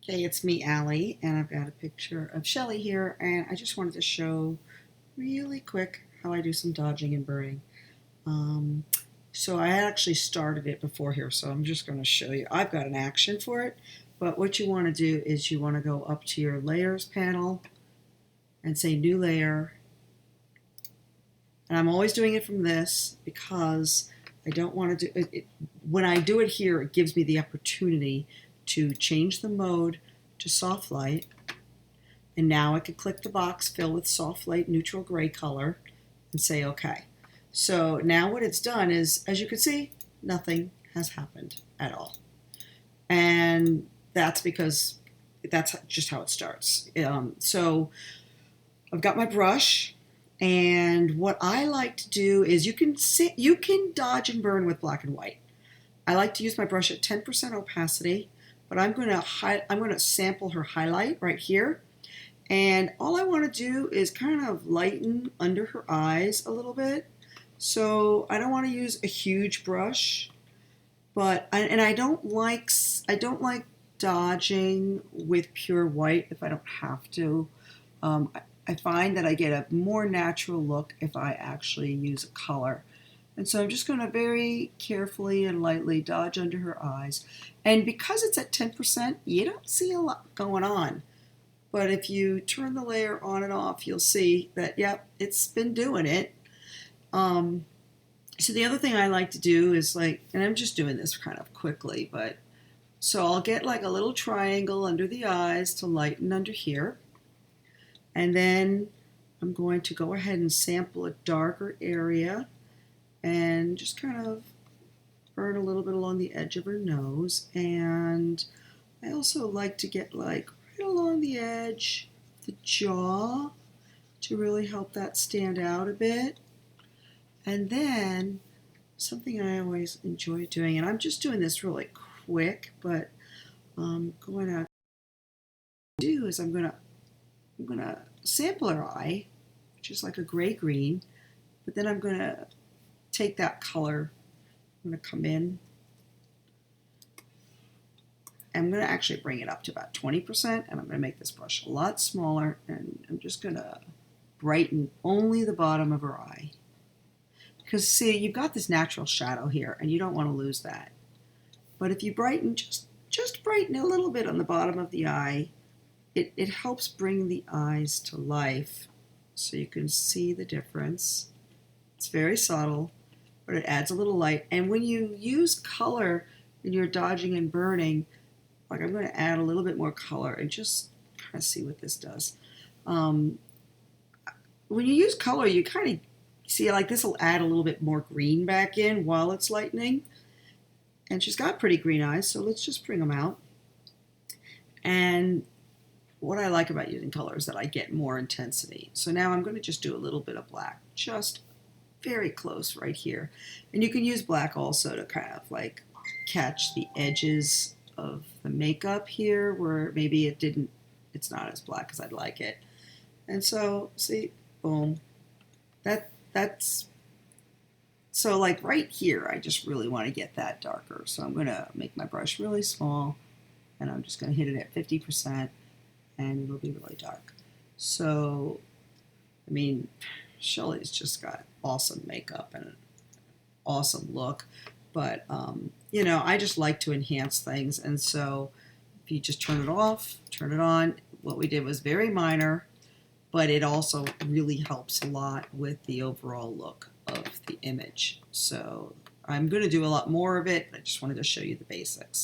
Okay, it's me, Allie, and I've got a picture of Shelly here, and I just wanted to show really quick how I do some dodging and burning. Um, so I actually started it before here, so I'm just going to show you. I've got an action for it, but what you want to do is you want to go up to your layers panel and say new layer. And I'm always doing it from this because I don't want to do it. When I do it here, it gives me the opportunity to change the mode to soft light. And now I can click the box, fill with soft light neutral gray color, and say OK. So now what it's done is, as you can see, nothing has happened at all. And that's because that's just how it starts. So I've got my brush, and what I like to do is you can dodge and burn with black and white. I like to use my brush at 10% opacity, but I'm going to sample her highlight right here. And all I want to do is kind of lighten under her eyes a little bit. So I don't want to use a huge brush, but I don't like dodging with pure white if I don't have to. I find that I get a more natural look if I actually use a color. And so I'm just going to very carefully and lightly dodge under her eyes. And because it's at 10%, you don't see a lot going on. But if you turn the layer on and off, you'll see that, yep, it's been doing it. So the other thing I like to do is and I'm just doing this kind of quickly, but so I'll get like a little triangle under the eyes to lighten under here. And then I'm going to go ahead and sample a darker area and just kind of burn a little bit along the edge of her nose. And I also like to get right along the edge of the jaw to really help that stand out a bit. And then something I always enjoy doing, and I'm just doing this really quick, but going out to do is I'm gonna sample her eye, which is like a gray green, but then I'm gonna take that color, I'm gonna come in, I'm gonna actually bring it up to about 20%, and I'm gonna make this brush a lot smaller, and I'm just gonna brighten only the bottom of her eye. Because see, you've got this natural shadow here, and you don't want to lose that. But if you brighten, just brighten a little bit on the bottom of the eye, it helps bring the eyes to life so you can see the difference. It's very subtle, but it adds a little light. And when you use color in your dodging and burning, like I'm going to add a little bit more color and just kind of see what this does. When you use color, you kind of see like this will add a little bit more green back in while it's lightening. And she's got pretty green eyes, so let's just bring them out. And what I like about using color is that I get more intensity. So now I'm going to just do a little bit of black, just very close right here. And you can use black also to kind of like catch the edges of the makeup here where maybe it's not as black as I'd like it. And so, see, boom. That's so like right here, I just really want to get that darker. So I'm going to make my brush really small, and I'm just going to hit it at 50%, and it'll be really dark. So, I mean, Shelly's just got awesome makeup and an awesome look, but you know, I just like to enhance things, and so if you just turn it off, turn it on, what we did was very minor, but it also really helps a lot with the overall look of the image. So I'm going to do a lot more of it, but I just wanted to show you the basics.